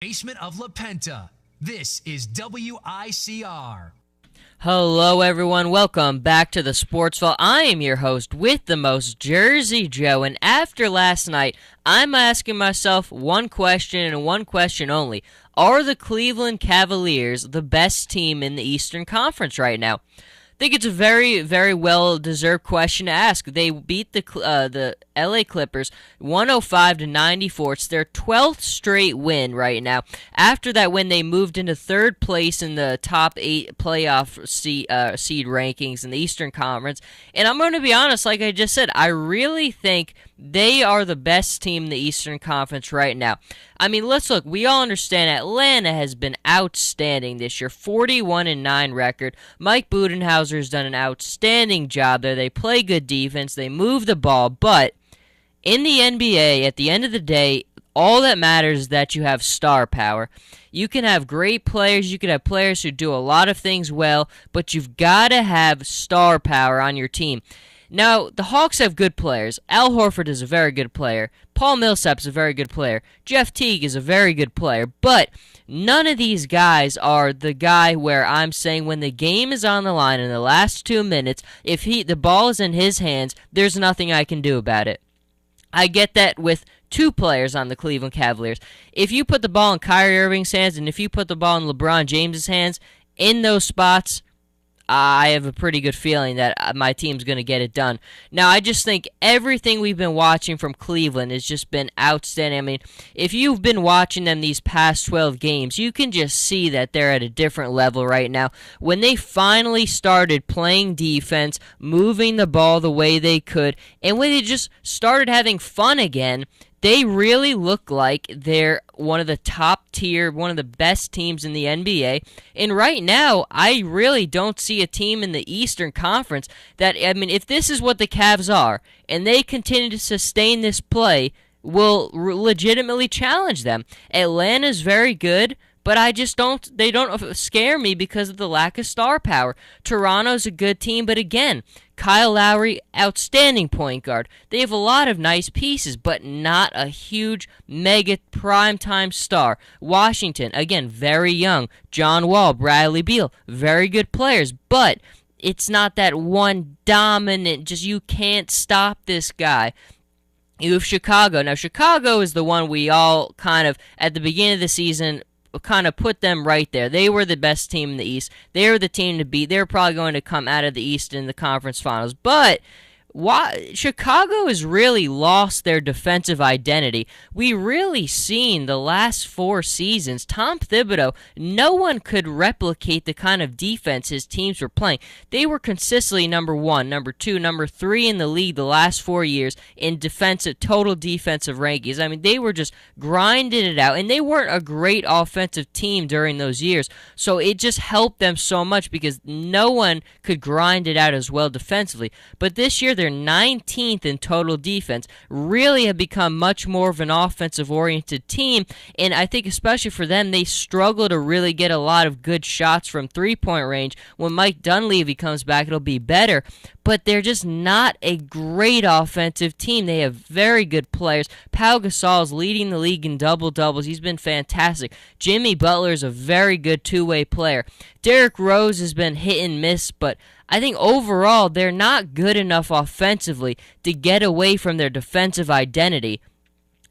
Basement of La Penta. This is WICR. Hello everyone, welcome back to the Sports Vault. I am your host with the most, Jersey Joe, and after last night, I'm asking myself one question and one question only. Are the Cleveland Cavaliers the best team in the Eastern Conference right now? I think it's a very, very well-deserved question to ask. They beat the LA Clippers 105-94. It's their 12th straight win right now. After that win, they moved into third place in the top 8 playoff seed rankings in the Eastern Conference. And I'm going to be honest, like I just said, I really think they are the best team in the Eastern Conference right now. I mean, let's look. We all understand Atlanta has been outstanding this year. 41-9 record. Mike Budenholzer has done an outstanding job there. They play good defense. They move the ball. But in the NBA, at the end of the day, all that matters is that you have star power. You can have great players. You can have players who do a lot of things well. But you've got to have star power on your team. Now, the Hawks have good players. Al Horford is a very good player. Paul Millsap is a very good player. Jeff Teague is a very good player. But none of these guys are the guy where I'm saying when the game is on the line in the last 2 minutes, if the ball is in his hands, there's nothing I can do about it. I get that with two players on the Cleveland Cavaliers. If you put the ball in Kyrie Irving's hands and if you put the ball in LeBron James's hands, in those spots, I have a pretty good feeling that my team's going to get it done. Now, I just think everything we've been watching from Cleveland has just been outstanding. I mean, if you've been watching them these past 12 games, you can just see that they're at a different level right now. When they finally started playing defense, moving the ball the way they could, and when they just started having fun again, they really look like they're one of the top tier, one of the best teams in the NBA. And right now, I really don't see a team in the Eastern Conference that, I mean, if this is what the Cavs are, and they continue to sustain this play, will legitimately challenge them. Atlanta's very good, but they don't scare me because of the lack of star power. Toronto's a good team, but again, Kyle Lowry, outstanding point guard. They have a lot of nice pieces, but not a huge, mega, primetime star. Washington, again, very young. John Wall, Bradley Beal, very good players, but it's not that one dominant, just you can't stop this guy. You have Chicago. Now, Chicago is the one we all kind of, at the beginning of the season, kind of put them right there. They were the best team in the East. They were the team to beat. They were probably going to come out of the East in the conference finals. But Chicago has really lost their defensive identity. We really seen the last 4 seasons, Tom Thibodeau, no one could replicate the kind of defense his teams were playing. They were consistently number 1, number 2, number 3 in the league the last 4 years in total defensive rankings. I mean, they were just grinding it out, and they weren't a great offensive team during those years. So it just helped them so much because no one could grind it out as well defensively. But this year, they're 19th in total defense, really have become much more of an offensive-oriented team, and I think especially for them, they struggle to really get a lot of good shots from three-point range. When Mike Dunleavy comes back, it'll be better, but they're just not a great offensive team. They have very good players. Pau Gasol's leading the league in double-doubles. He's been fantastic. Jimmy Butler is a very good two-way player. Derrick Rose has been hit and miss, but I think overall they're not good enough offensively to get away from their defensive identity.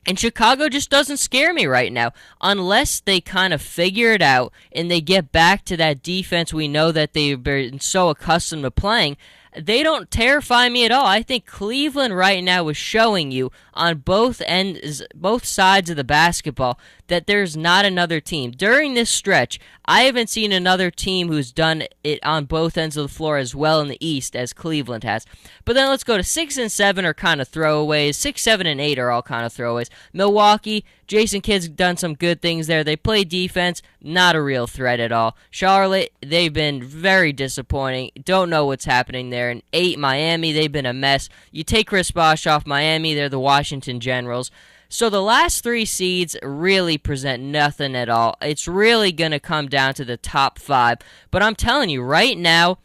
And Chicago just doesn't scare me right now unless they kind of figure it out and they get back to that defense we know that they've been so accustomed to playing. They don't terrify me at all. I think Cleveland right now is showing you on both sides of the basketball that there's not another team. During this stretch, I haven't seen another team who's done it on both ends of the floor as well in the East as Cleveland has. But then let's go to 6 and 7 are kind of throwaways. 6, 7, and 8 are all kind of throwaways. Milwaukee, Jason Kidd's done some good things there. They play defense, not a real threat at all. Charlotte, they've been very disappointing. Don't know what's happening there. And 8, Miami, they've been a mess. You take Chris Bosh off Miami, they're the Washington Generals. So the last 3 seeds really present nothing at all. It's really going to come down to the top 5. But I'm telling you, right now,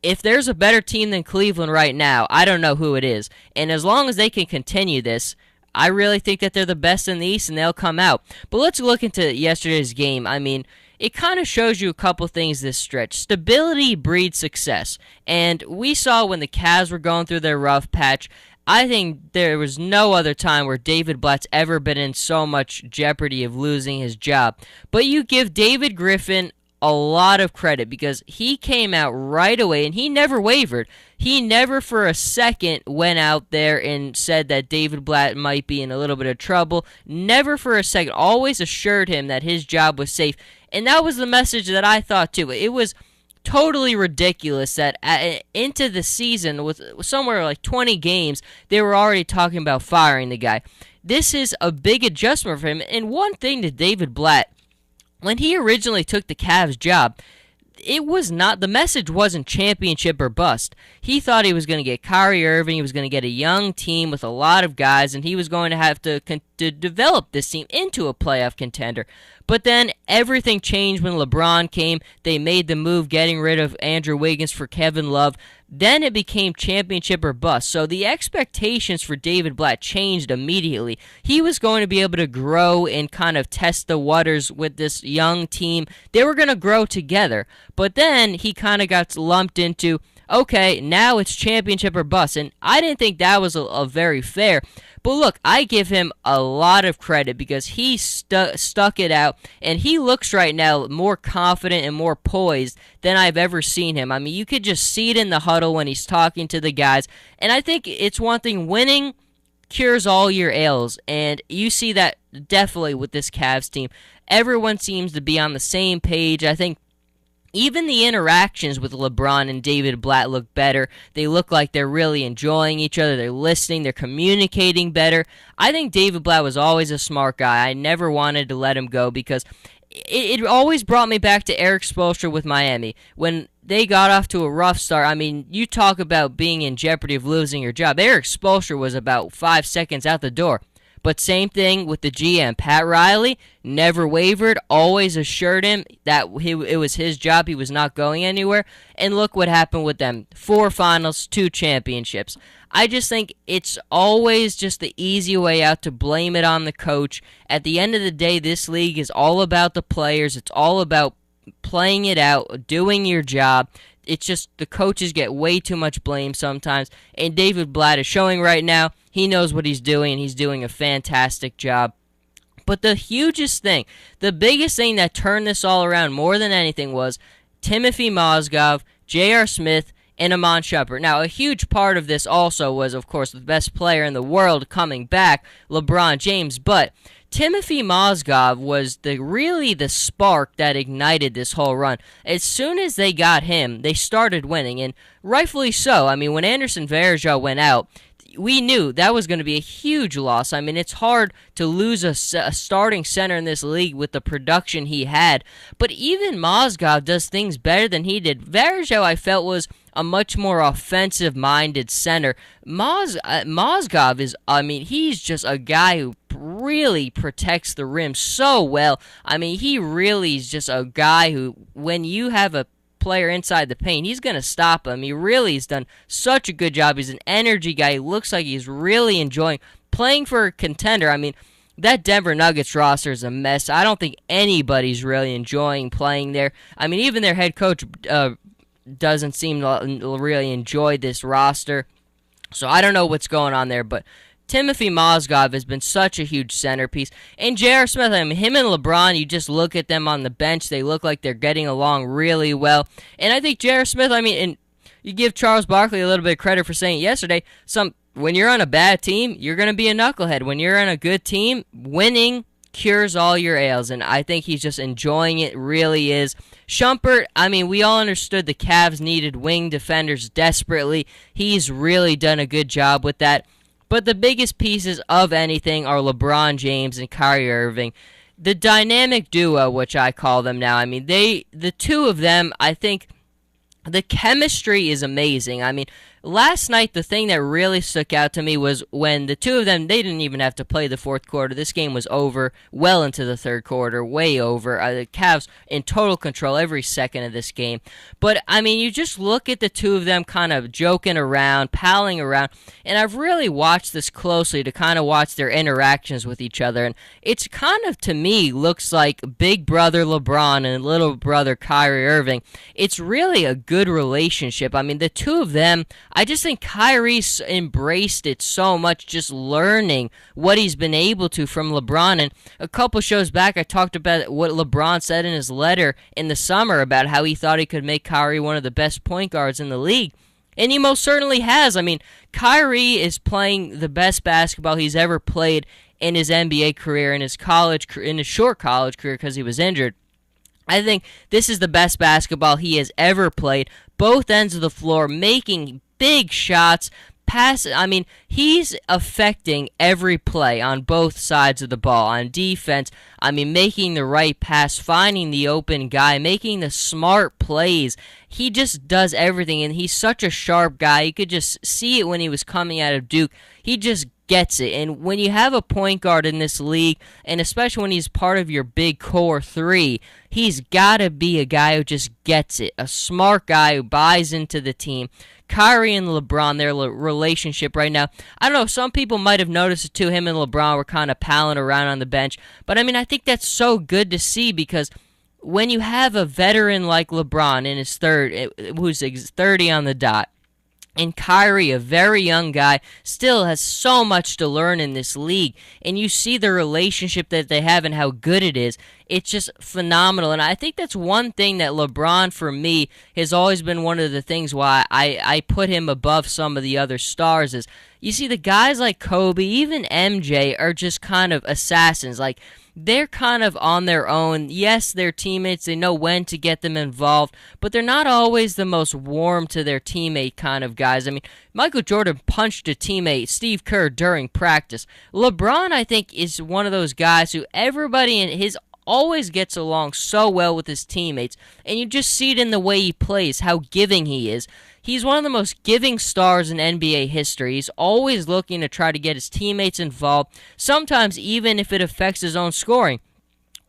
if there's a better team than Cleveland right now, I don't know who it is. And as long as they can continue this, I really think that they're the best in the East, and they'll come out. But let's look into yesterday's game. I mean, it kind of shows you a couple things this stretch. Stability breeds success. And we saw when the Cavs were going through their rough patch, I think there was no other time where David Blatt's ever been in so much jeopardy of losing his job. But you give David Griffin a lot of credit because he came out right away and he never wavered. He never for a second went out there and said that David Blatt might be in a little bit of trouble. Never for a second. Always assured him that his job was safe. And that was the message that I thought too. It was totally ridiculous that into the season with somewhere like 20 games, they were already talking about firing the guy. This is a big adjustment for him. And one thing to David Blatt, when he originally took the Cavs job, the message wasn't championship or bust. He thought he was going to get Kyrie Irving, he was going to get a young team with a lot of guys, and he was going to have to develop this team into a playoff contender. But then everything changed when LeBron came. They made the move getting rid of Andrew Wiggins for Kevin Love. Then it became championship or bust. So the expectations for David Blatt changed immediately. He was going to be able to grow and kind of test the waters with this young team. They were going to grow together. But then he kind of got lumped into, okay, now it's championship or bust. And I didn't think that was a very fair. But look, I give him a lot of credit because he stuck it out, and he looks right now more confident and more poised than I've ever seen him. I mean, you could just see it in the huddle when he's talking to the guys, and I think it's one thing, winning cures all your ails, and you see that definitely with this Cavs team. Everyone seems to be on the same page. I think even the interactions with LeBron and David Blatt look better. They look like they're really enjoying each other. They're listening. They're communicating better. I think David Blatt was always a smart guy. I never wanted to let him go because it always brought me back to Eric Spoelstra with Miami. When they got off to a rough start, I mean, you talk about being in jeopardy of losing your job. Eric Spoelstra was about 5 seconds out the door. But same thing with the GM. Pat Riley never wavered, always assured him that it was his job. He was not going anywhere. And look what happened with them. 4 finals, 2 championships. I just think it's always just the easy way out to blame it on the coach. At the end of the day, this league is all about the players. It's all about playing it out, doing your job. It's just the coaches get way too much blame sometimes. And David Blatt is showing right now he knows what he's doing, and he's doing a fantastic job. But the hugest thing, the biggest thing that turned this all around more than anything was Timothy Mozgov, J.R. Smith, and Iman Shumpert. Now, a huge part of this also was, of course, the best player in the world coming back, LeBron James. But Timothy Mozgov was really the spark that ignited this whole run. As soon as they got him, they started winning, and rightfully so. I mean, when Anderson Varejao went out, we knew that was going to be a huge loss. I mean, it's hard to lose a starting center in this league with the production he had. But even Mozgov does things better than he did. Varejao, I felt, was a much more offensive-minded center. Mozgov is, I mean, he's just a guy who really protects the rim so well. I mean, he really is just a guy who, when you have a player inside the paint, he's going to stop him. He really has done such a good job. He's an energy guy. He looks like he's really enjoying playing for a contender. I mean, that Denver Nuggets roster is a mess. I don't think anybody's really enjoying playing there. I mean, even their head coach doesn't seem to really enjoy this roster. So I don't know what's going on there, but Timothy Mozgov has been such a huge centerpiece. And J.R. Smith, I mean, him and LeBron, you just look at them on the bench, they look like they're getting along really well. And I think J.R. Smith, I mean, and you give Charles Barkley a little bit of credit for saying it yesterday, when you're on a bad team, you're going to be a knucklehead. When you're on a good team, winning cures all your ails, and I think he's just enjoying it, really is. Shumpert, I mean, we all understood the Cavs needed wing defenders desperately. He's really done a good job with that. But the biggest pieces of anything are LeBron James and Kyrie Irving. The dynamic duo, which I call them now, I mean, the two of them, I think the chemistry is amazing. I mean, last night, the thing that really stuck out to me was when the two of them, they didn't even have to play the fourth quarter. This game was over well into the third quarter, way over. The Cavs in total control every second of this game. But, I mean, you just look at the two of them kind of joking around, palling around, and I've really watched this closely to kind of watch their interactions with each other. And it's kind of, to me, looks like big brother LeBron and little brother Kyrie Irving. It's really a good relationship. I mean, the two of them, I just think Kyrie's embraced it so much, just learning what he's been able to from LeBron. And a couple shows back, I talked about what LeBron said in his letter in the summer about how he thought he could make Kyrie one of the best point guards in the league. And he most certainly has. I mean, Kyrie is playing the best basketball he's ever played in his NBA career, in his short college career because he was injured. I think this is the best basketball he has ever played. Both ends of the floor, making big shots, I mean, he's affecting every play on both sides of the ball. On defense, I mean, making the right pass, finding the open guy, making the smart plays. He just does everything, and he's such a sharp guy. You could just see it when he was coming out of Duke. He just gets it. And when you have a point guard in this league, and especially when he's part of your big core three, he's got to be a guy who just gets it, a smart guy who buys into the team. Kyrie and LeBron, their relationship right now, I don't know, some people might have noticed it too. Him and LeBron were kind of palling around on the bench. But, I mean, I think that's so good to see because when you have a veteran like LeBron in his who's 30 on the dot, and Kyrie, a very young guy, still has so much to learn in this league. And you see the relationship that they have and how good it is. It's just phenomenal. And I think that's one thing that LeBron, for me, has always been one of the things why I put him above some of the other stars is, you see, the guys like Kobe, even MJ, are just kind of assassins. Like, they're kind of on their own. Yes, they're teammates. They know when to get them involved, but they're not always the most warm to their teammate kind of guys. I mean, Michael Jordan punched a teammate, Steve Kerr, during practice. LeBron, I think, is one of those guys who everybody in his always gets along so well with his teammates, and you just see it in the way he plays, how giving he is. He's one of the most giving stars in NBA history. He's always looking to try to get his teammates involved, sometimes even if it affects his own scoring.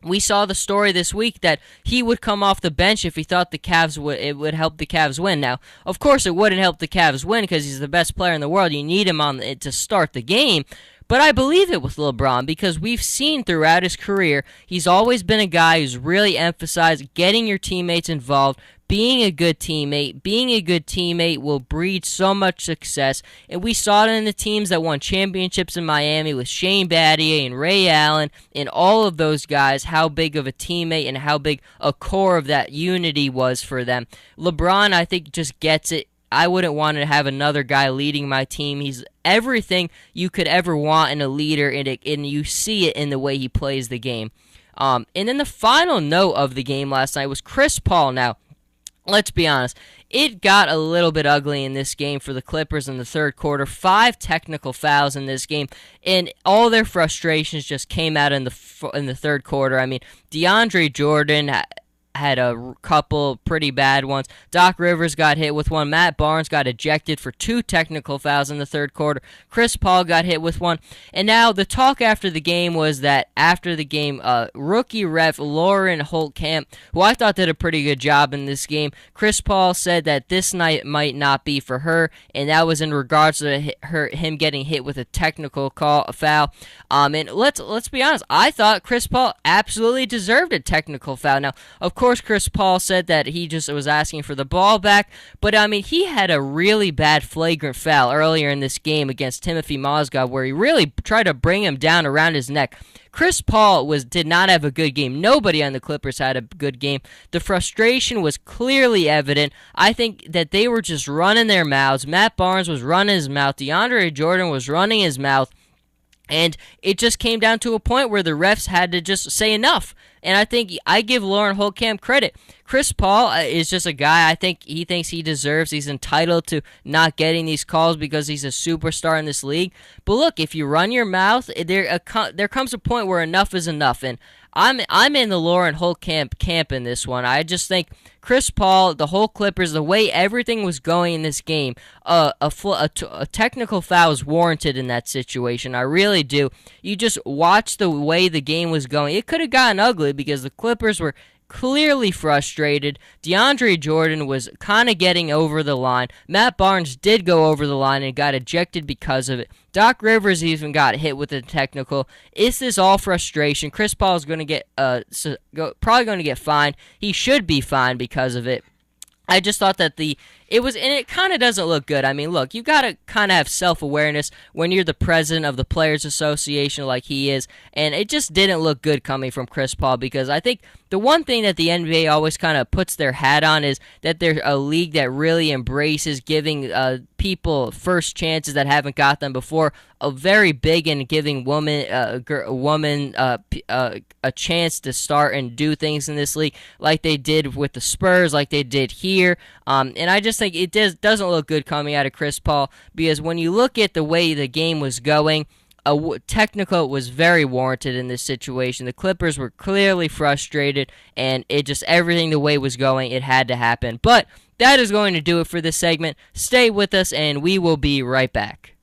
We saw the story this week that he would come off the bench if he thought it would help the Cavs win. Now, of course, it wouldn't help the Cavs win because he's the best player in the world. You need him to start the game. But I believe it with LeBron because we've seen throughout his career, he's always been a guy who's really emphasized getting your teammates involved, being a good teammate. Being a good teammate will breed so much success, and we saw it in the teams that won championships in Miami with Shane Battier and Ray Allen and all of those guys, how big of a teammate and how big a core of that unity was for them. LeBron, I think, just gets it. I wouldn't want to have another guy leading my team. He's everything you could ever want in a leader, and you see it in the way he plays the game. And then the final note of the game last night was Chris Paul. Now, let's be honest, it got a little bit ugly in this game for the Clippers in the third quarter. 5 technical fouls in this game, and all their frustrations just came out in the third quarter. I mean, DeAndre Jordan had a couple pretty bad ones. Doc Rivers got hit with one. Matt Barnes got ejected for 2 technical fouls in the third quarter. Chris Paul got hit with one. And now the talk after the game was that after the game, rookie ref Lauren Holtkamp, who I thought did a pretty good job in this game, Chris Paul said that this night might not be for her, and that was in regards to him getting hit with a technical foul. And let's be honest, I thought Chris Paul absolutely deserved a technical foul. Now, of course, Chris Paul said that he just was asking for the ball back, but I mean, he had a really bad flagrant foul earlier in this game against Timothy Mozgov where he really tried to bring him down around his neck. Chris Paul did not have a good game. Nobody on the Clippers had a good game. The frustration was clearly evident. I think that they were just running their mouths. Matt Barnes was running his mouth. DeAndre Jordan was running his mouth. And it just came down to a point where the refs had to just say enough. And I think I give Lauren Holtkamp credit. Chris Paul is just a guy I think he thinks he deserves. He's entitled to not getting these calls because he's a superstar in this league. But look, if you run your mouth, there comes a point where enough is enough. And I'm in the Lauren Holt camp in this one. I just think Chris Paul, the whole Clippers, the way everything was going in this game, a technical foul is warranted in that situation. I really do. You just watch the way the game was going. It could have gotten ugly because the Clippers were clearly frustrated. DeAndre Jordan was kind of getting over the line. Matt Barnes did go over the line and got ejected because of it. Doc Rivers even got hit with a technical. Is this all frustration? Chris Paul is going to get probably going to get fined. He should be fined because of it. I just thought that it kind of doesn't look good. I mean, look, you got to kind of have self-awareness when you're the president of the Players Association like he is, and it just didn't look good coming from Chris Paul because I think the one thing that the NBA always kind of puts their hat on is that they're a league that really embraces giving people first chances that haven't got them before, very big in giving a woman a chance to start and do things in this league like they did with the Spurs, like they did here. And I just think it doesn't look good coming out of Chris Paul because when you look at the way the game was going, a technical was very warranted in this situation. The Clippers were clearly frustrated, and everything the way it was going, it had to happen. But that is going to do it for this segment. Stay with us, and we will be right back.